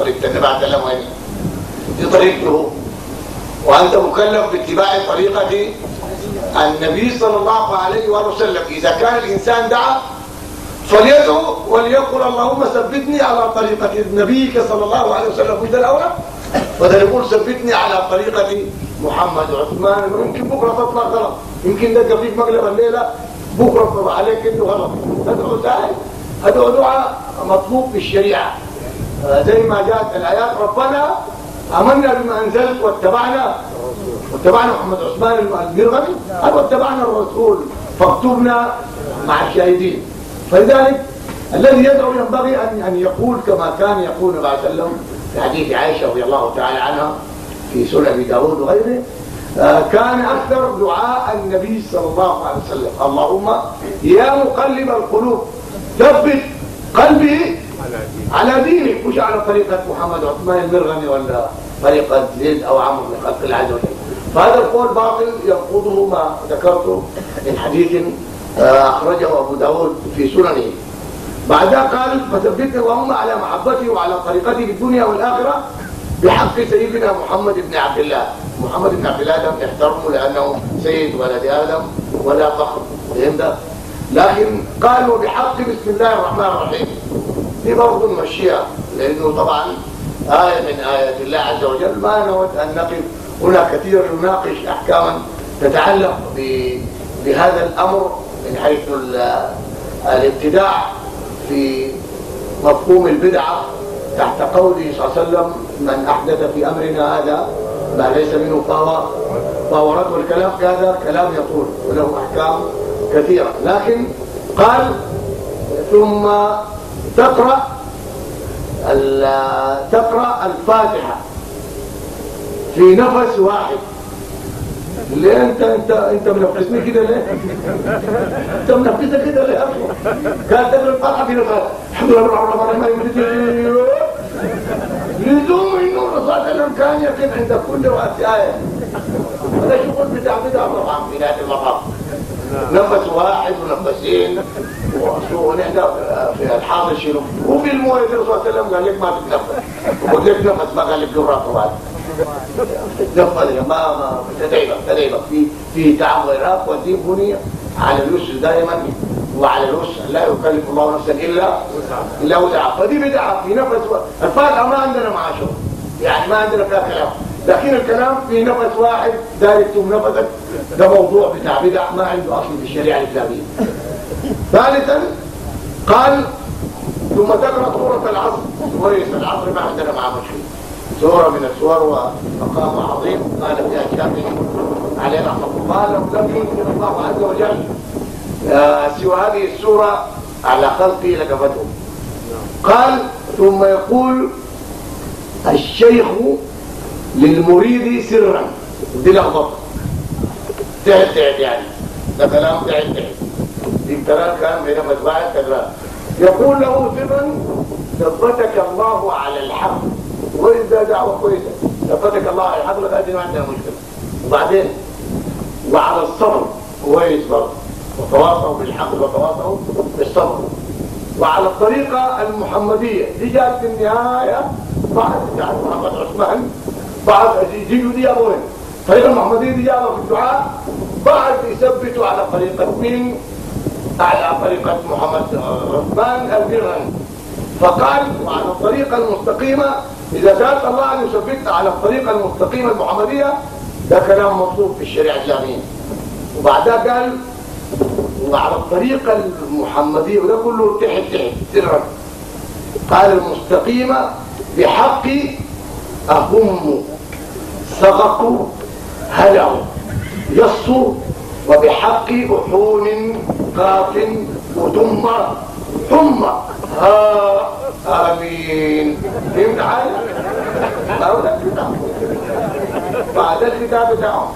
طريقة النبي عليه السلام وين؟ دي طريقته، وأنت مكلف باتباع طريقة النبي صلى الله عليه وسلم. إذا كان الإنسان دعا فليدعو وليقل اللهم ثبتني على طريقة نبيك صلى الله عليه وسلم في الأولى، بدل يقول ثبتني على طريقة محمد وعثمان. يمكن بكرة تطلع غلط، يمكن ده فيك مقلب الليلة بكرة تطلع عليك إنه غلط. تدعو سهل، هذا دعاء مطلوب في الشريعة زي ما جاءت الآيات ربنا آمنا بما أنزلت واتبعنا محمد عثمان المرغني، واتبعنا الرسول فاكتبنا مع الشاهدين. فلذلك الذي يدعو ينبغي أن يقول كما كان يقول النبي صلى الله عليه وسلم في حديث عائشة رضي الله تعالى عنها في سنن أبي داود وغيره. كان أكثر دعاء النبي صلى الله عليه وسلم اللهم يا مقلب القلوب ثبت قلبي على دينك، مش على طريقة محمد عثمان المرغني ولا طريقة زيد أو عمرو بن خلق الله عز وجل. فهذا القول باطل ينقضه ما ذكرته من حديث أخرجه أبو داود في سننه. بعدها قال فثبتنا اللهم على محبته وعلى طريقته في الدنيا والآخرة بحق سيدنا محمد بن عبد الله. محمد بن عبد الله لم يحترمه لأنه سيد ولد آدم ولا فخر، فهمت؟ لكن قال وبحق بسم الله الرحمن الرحيم، دي برضه نمشيها لأنه طبعا آية من آيات الله عز وجل. ما نود أن نقف هنا كثيرا نناقش أحكاما تتعلق بهذا الأمر من حيث الابتداع في مفهوم البدعة تحت قوله صلى الله عليه وسلم من أحدث في أمرنا هذا ما ليس منه فهو رد. والكلام هذا كلام يطول وله أحكام كثيرة، لكن قال ثم تقرأ الفاتحة في نفس واحد. ليه انت منفسني كده ليه؟ انت منفسه كده ليه يا اخي؟ كان تقرا الفاتحه في نفس الحمد لله رب العالمين لزوم انه الرسول كان يقين عند كل وقت آية. هذا شغل بتاع طبعا في نهاية المطاف. نفس واحد ونفسين ونحن في الحاضر شنو وفي المويه الرسول صلى الله عليه وسلم قال لك ما تتنفس، وقلت لك نفس ما قال لك جرات واحد تتنفس ما تدعيبك في تعب وإرهاق والدين بني على اليسر دائما وعلى اليسر لا يكلف الله نفسا الا وسعها. فدي بدعه في نفس الفاتحه ما عندنا معاه شغل، يعني ما عندنا فيها كلام، لكن الكلام في نفس واحد داير يكتم نفسك، ده موضوع بتاع بدع ما عنده اصل في الشريعه الاسلاميه. ثالثا قال ثم تقرا سوره العصر. كويس، العصر ما عندنا معاه مشكله، سوره من السور ومقام عظيم قال فيها الشافعي عليه رحمه الله لم ينزل الله عز وجل سوى هذه السوره على خلقه لكفتهم. قال ثم يقول الشيخ للمريد سرا، دي لخبطه تعد يعني ده كلام تعد الكلام كان بين متباعد تقرأ. يقول له سرا ثبتك الله على الحق، وإذا دعوة كويسة ثبتك الله على الحق لغاية ما عندنا مشكلة. وبعدين وعلى الصبر كويس برضه، وتواصوا بالحق وتواصوا بالصبر. وعلى الطريقة المحمدية دي جاءت في النهاية بعد محمد عثمان بعد يجيبوا دي أبوين. الطريقة المحمدية دي جاءوا في الدعاء بعد يثبتوا على طريقة مين؟ على طريقة محمد عثمان المرغني. فقال وعلى الطريقة المستقيمة إذا سألت الله أن يثبتنا على الطريقة المستقيمة المحمدية، ده كلام مطلوب في الشريعة الإسلامية. وبعدها قال وعلى الطريقة المحمدية، وده كله تحت سرا. قال المستقيمة بحق أهم سقط هلع يصر، وبحق أحون قاف وتم ثم آمين. فهمت حاجة؟ هذا الكتاب بعد الكتاب بتاعه.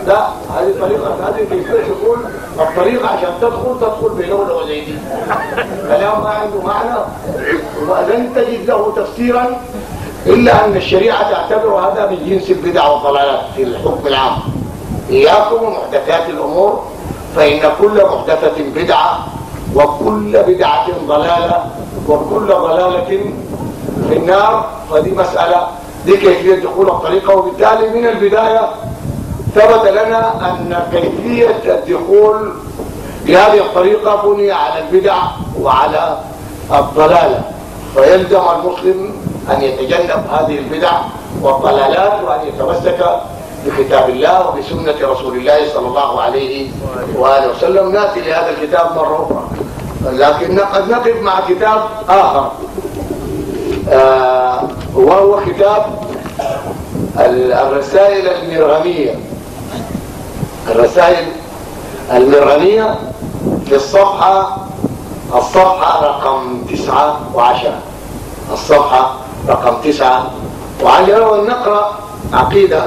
لا هذه الطريقة، هذه يقول الطريقة عشان تدخل بلولة زي دي، كلام ما عنده معنى ولن تجد له تفسيرا إلا أن الشريعة تعتبر هذا من جنس البدع والضلالات في الحكم العام. إياكم ومحدثات الأمور فإن كل محدثة بدعة وكل بدعة ضلالة وكل ضلالة في النار، فدي مسألة دي كيفية دخول الطريقة. وبالتالي من البداية ثبت لنا أن كيفية الدخول بهذه الطريقة بني على البدع وعلى الضلالة، فيلزم المسلم أن يتجنب هذه البدع والضلالات وأن يتمسك بكتاب الله وبسنة رسول الله صلى الله عليه وآله وسلم. نأتي لهذا الكتاب مرة أخرى، لكن قد نقف مع كتاب آخر وهو كتاب الرسائل المرغنية. الرسائل المرغنية في الصفحة رقم 9 و10. الصفحة رقم 9 و10. ونقرأ عقيدة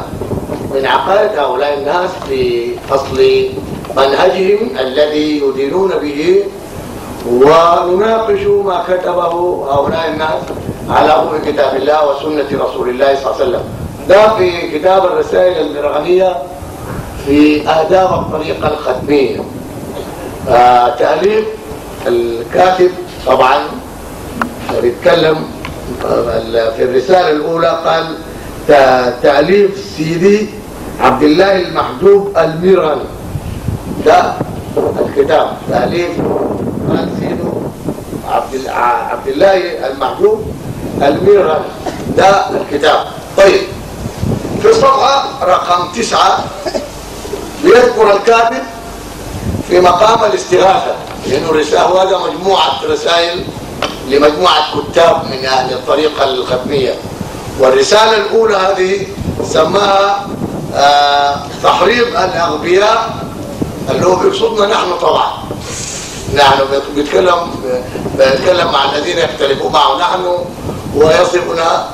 من عقائد هؤلاء الناس في أصل منهجهم الذي يدينون به، ونناقش ما كتبه هؤلاء الناس على ضوء كتاب الله وسنة رسول الله صلى الله عليه وسلم. ده في كتاب الرسائل المرغنية في آداب الطريقة الختمية. تأليف الكاتب طبعا بيتكلم في الرسالة الأولى، قال تأليف سيدي عبد الله المحجوب المرغني. ده الكتاب تأليف قال سيدي عبد الله المحجوب المرغني، ده الكتاب. طيب في الصفحة رقم 9 بيذكر الكاتب في مقام الاستغاثة، لأنه الرسالة هذا مجموعة رسائل لمجموعة كتاب من أهل الطريقة الختمية. والرسالة الأولى هذه سماها تحريض الأغبياء، اللي هو بيقصدنا نحن طبعا. نحن بيتكلم مع الذين يختلفون معه نحن، ويصفنا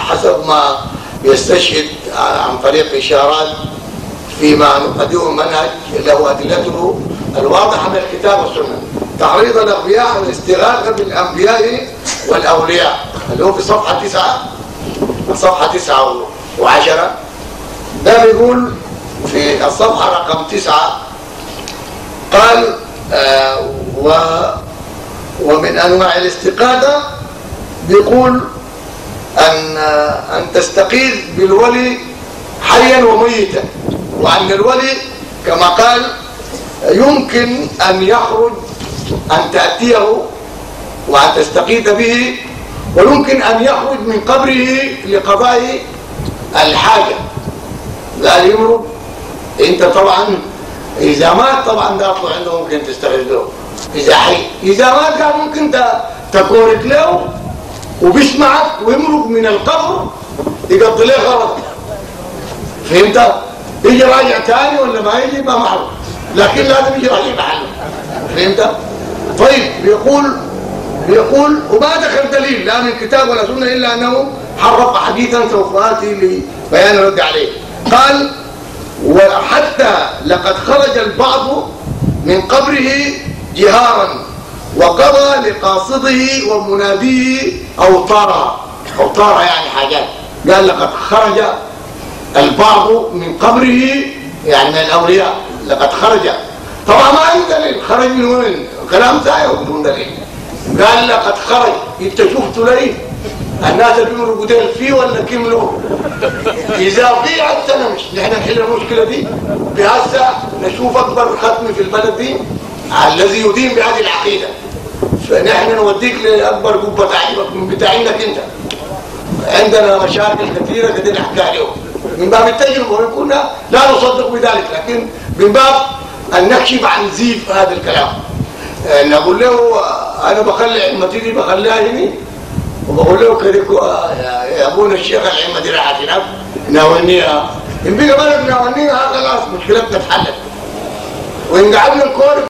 حسب ما يستشهد عن طريق إشارات فيما نقدمه منهج له أدلته الواضحة من الكتاب والسنة. تحريض الأغبياء والاستغاثة بالأنبياء والأولياء، اللي هو في صفحة 9 و10. ده بيقول في الصفحة رقم 9 قال ومن أنواع الاستقاثة بيقول أن تستقيث بالولي حيا وميتا، وأن الولي كما قال يمكن أن يخرج، أن تأتيه وأن تستقيث به، ويمكن أن يخرج من قبره لقضاء الحاجة. لا يمرض أنت طبعا إذا مات طبعا ده أطلع عنده ممكن تستغيث له إذا حي. إذا مات قال ممكن تكورك له وبيسمعك ويمرق من القبر يقضي له غرض. فهمت؟ يجي راجع تاني ولا ما يجي ما معروف، لكن لازم يجي راجع محله. فهمت؟ طيب بيقول وما دخل دليل لا من كتاب ولا سنة إلا أنه حرف حديثا سوف آتي لبيان الرد عليه. قال وحتى لقد خرج البعض من قبره جهارا وقضى لقاصده ومناديه أوطارا يعني حاجات. قال لقد خرج البعض من قبره يعني من الأولياء، لقد خرج طبعا ما عنده دليل، خرج من وين؟ كلام زايد بدون دليل. قال لقد خرج، انت شفت ليه الناس اللي بيمروا قدام فيه ولا كملوا؟ اذا في عدنا مش نحن نحل المشكله دي بهسه نشوف اكبر ختم في البلد دي الذي يدين بهذه العقيده، فنحن نوديك لاكبر قبه تعجبك من بتاعينك انت. عندنا مشاكل كثيره قد نحكي عليهم من باب التجربه، وكنا لا نصدق بذلك، لكن من باب ان نكشف عن زيف هذا الكلام. نقول له انا بخلي عمتي دي بخليها هنا، وبقول له كده يا ابونا الشيخ العمه دي راحت هناك ناولنيها، ان بقى بلد ناولنيها خلاص مشكلتنا اتحلت، وان قعدنا نكون